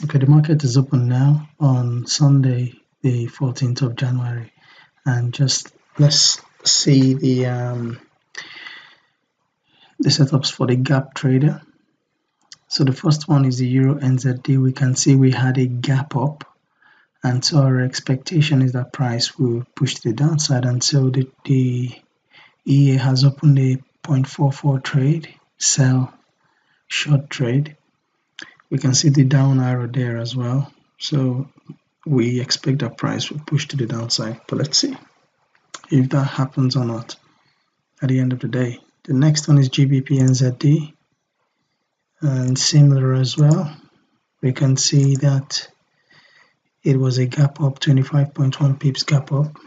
Okay, the market is open now on Sunday, the 14th of January, and just let's see the setups for the gap trader. So the first one is the Euro NZD. We can see we had a gap up, and so our expectation is that price will push to the downside, and so the EA has opened a 0.44 trade, sell short trade. We can see the down arrow there as well, so we expect that price will push to the downside, but let's see if that happens or not at the end of the day. The next one is GBP NZD, and similar as well. We can see that it was a gap up, 25.1 pips gap up.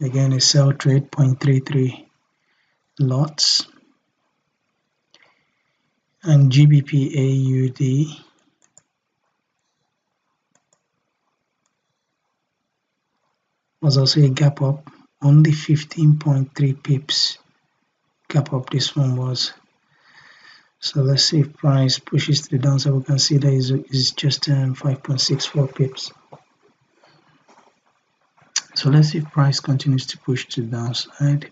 Again, a sell trade, 0.33 lots. And GBP AUD, was also a gap up, only 15.3 pips gap up this one was. So let's see if price pushes to the downside. We can see that is just 5.64 pips. So let's see if price continues to push to the downside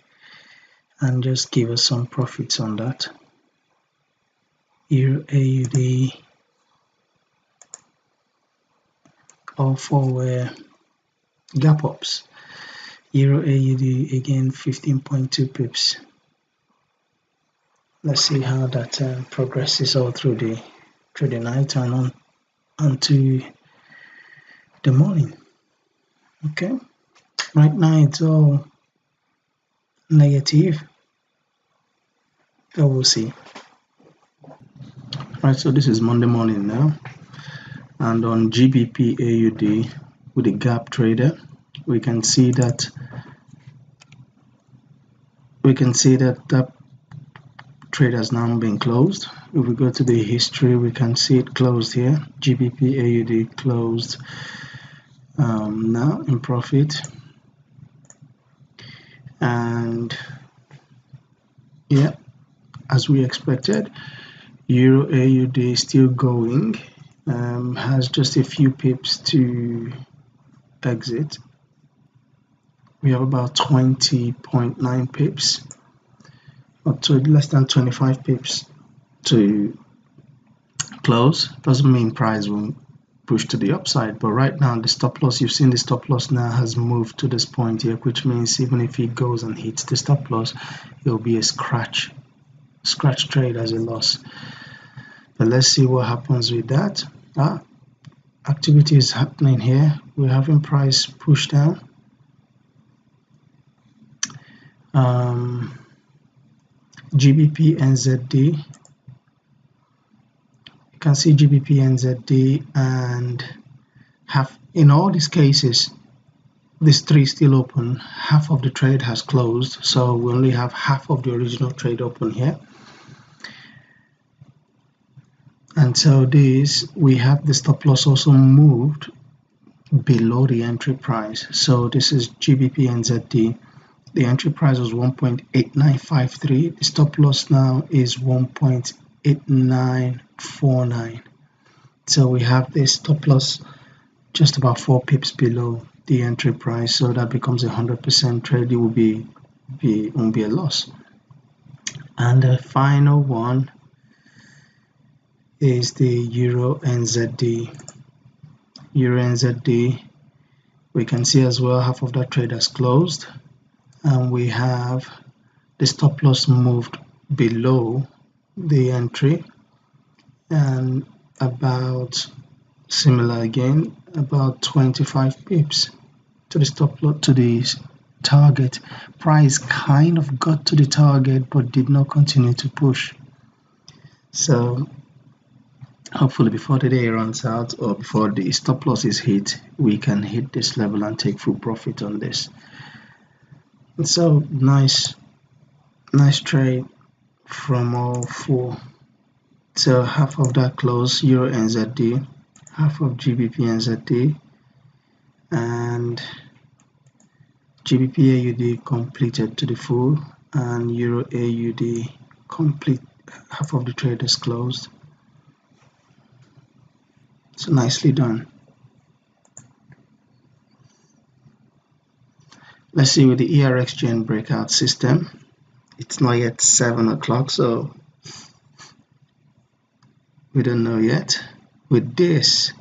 and just give us some profits on that. Euro AUD, all four were gap ups. Euro AUD again 15.2 pips. Let's see how that progresses all through the night and on to the morning. Okay, right now it's all negative, but we'll see. Right, so this is Monday morning now, and on GBP AUD with the gap trader, we can see that that trade has now been closed. If we go to the history, we can see it closed here. GBP AUD closed now in profit, and yeah, as we expected, Euro AUD is still going, has just a few pips to exit. We have about 20.9 pips, or to less than 25 pips to close. Doesn't mean price won't push to the upside, but right now the stop loss, you've seen the stop loss now has moved to this point here, which means even if it goes and hits the stop loss, it will be a scratch trade as a loss. But let's see what happens with that. Activity is happening here. We're having price push down. GBP NZD, you can see GBP NZD, and in all these cases, this three still open. Half of the trade has closed, so we only have half of the original trade open here. And so we have the stop loss also moved below the entry price. So this is GBP NZD. The entry price was 1.8953. The stop loss now is 1.8949. So we have this stop loss just about 4 pips below the entry price. So that becomes 100% trade. It won't be a loss. And the final one is the Euro NZD. Euro NZD, we can see as well half of that trade has closed, and we have the stop loss moved below the entry, and about similar again, about 25 pips to the stop loss, to the target. Price kind of got to the target but did not continue to push. So hopefully before the day runs out or before the stop loss is hit, we can hit this level and take full profit on this. And so nice trade from all four. So half of that close Euro NZD, half of GBP NZD, and GBP AUD completed to the full, and Euro AUD complete. Half of the trade is closed. So nicely done. Let's see with the ERXGN breakout system. It's not yet 7 o'clock, so we don't know yet. With this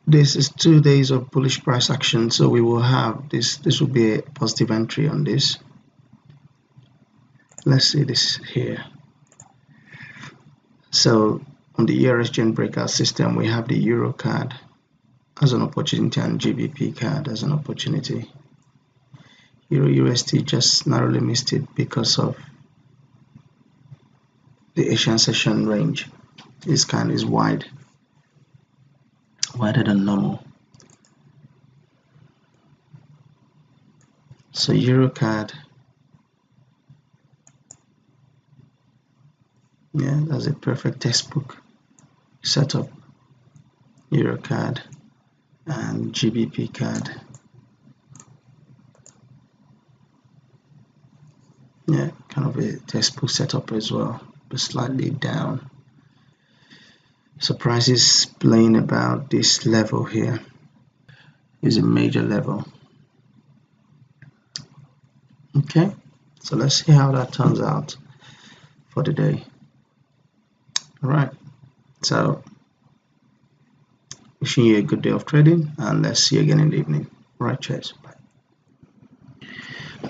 is 2 days of bullish price action, so we will have this will be a positive entry on this. Let's see this here. So on the ERXGN breakout system, we have the Euro card as an opportunity and GBP card as an opportunity. Euro USD just narrowly missed it because of the Asian session range. This kind is wider than normal. So Euro card, yeah, that's a perfect textbook setup. Euro card and GBP card. Yeah, kind of a textbook setup as well, but slightly down. So price is playing about this level here. Is a major level. Okay, so let's see how that turns out for the day. All right, so wishing you a good day of trading, and let's see you again in the evening. All right, cheers. Bye.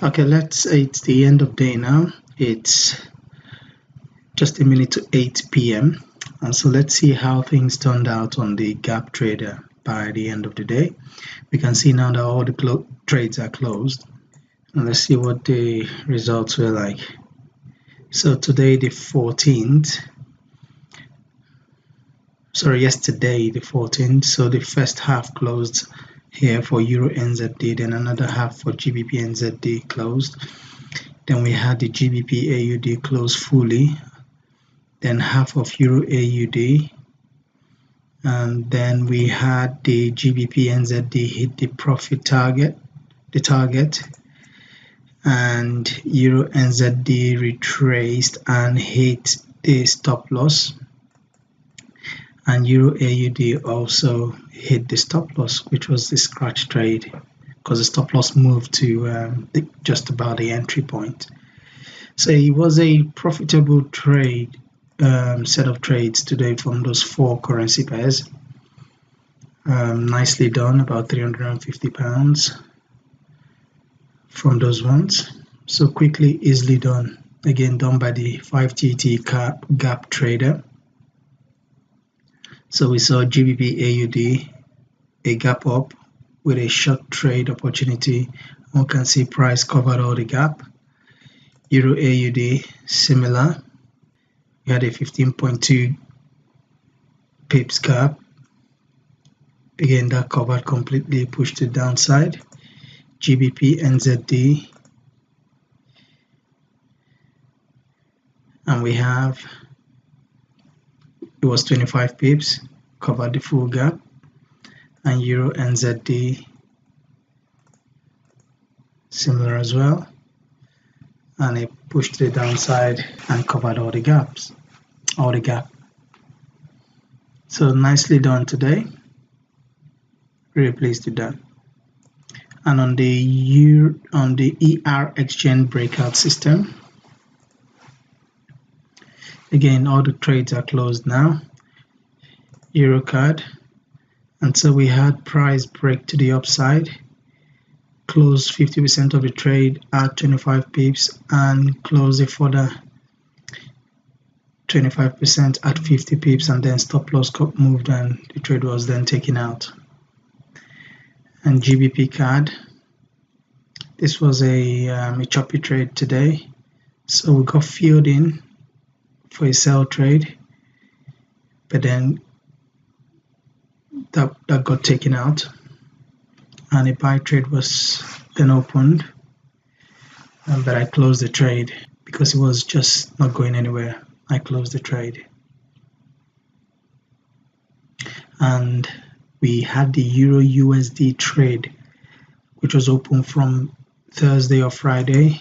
Okay, it's the end of day now. It's just a minute to 8 p.m. and so let's see how things turned out on the gap trader by the end of the day. We can see now that all the trades are closed, and let's see what the results were like. So today the 14th, sorry, yesterday the 14th, so the first half closed here for Euro NZD, then another half for GBP NZD closed. Then we had the GBP AUD close fully, then half of Euro AUD, and then we had the GBP NZD hit the profit target, and Euro NZD retraced and hit the stop loss, and Euro AUD also hit the stop loss, which was the scratch trade, because the stop loss moved to just about the entry point. So it was a profitable trade, set of trades today from those 4 currency pairs. Nicely done, about £350 from those ones. So quickly, easily done. Again, done by the 5TT gap trader. So we saw GBP AUD a gap up with a short trade opportunity. One can see price covered all the gap. Euro AUD similar. We had a 15.2 pips gap. Again, that covered completely, pushed it downside. GBP NZD, and we have, it was 25 pips, covered the full gap, and Euro NZD similar as well, and it pushed the downside and covered all the gap. So nicely done today. Really pleased with that. And on the ERXGN breakout system, again, all the trades are closed now. Euro card, and so we had price break to the upside, close 50% of the trade at 25 pips, and close a further 25% at 50 pips, and then stop loss got moved and the trade was then taken out. And GBP card, this was a choppy trade today, so we got filled in for a sell trade, but then that got taken out, and a buy trade was then opened, but I closed the trade because it was just not going anywhere. I closed the trade. And we had the Euro USD trade, which was open from Thursday or Friday.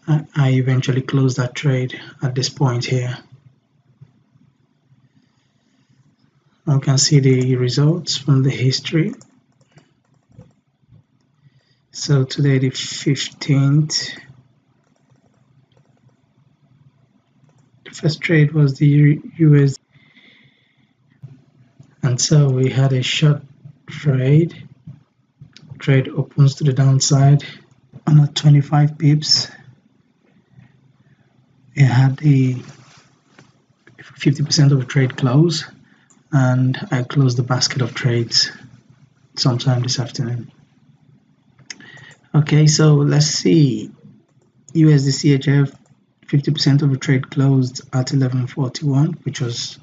I eventually closed that trade at this point here. Now we can see the results from the history. So today the 15th, the first trade was the US, and so we had a short trade. Trade opens to the downside on at 25 pips. It had a 50% of the trade close, and I closed the basket of trades sometime this afternoon. Okay, so let's see. USD CHF, 50% of the trade closed at 11.41, which was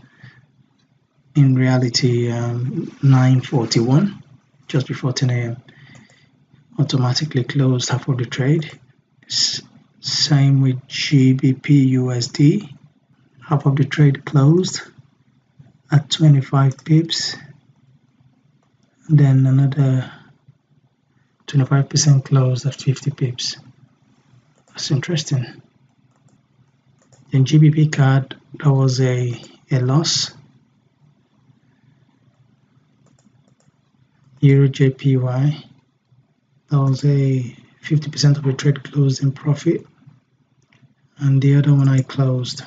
in reality 9.41, just before 10 a.m. Automatically closed half of the trade. Same with GBP USD, half of the trade closed at 25 pips, then another 25% closed at 50 pips. That's interesting. Then GBP card, that was a loss. Euro JPY, that was a 50% of the trade closed in profit, and the other one I closed.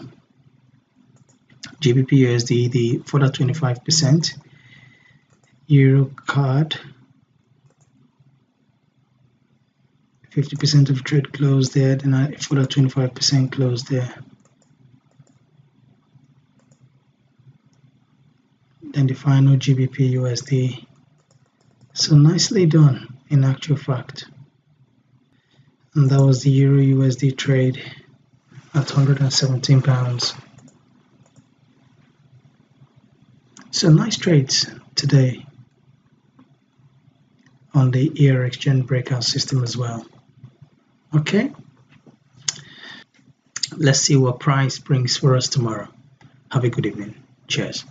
GBP USD, the further 25%. Euro card, 50% of trade closed there, then I further 25% closed there. Then the final GBP USD. So nicely done in actual fact. And that was the Euro USD trade at £117. So nice trades today on the ER exchange breakout system as well. Okay, let's see what price brings for us tomorrow. Have a good evening. Cheers.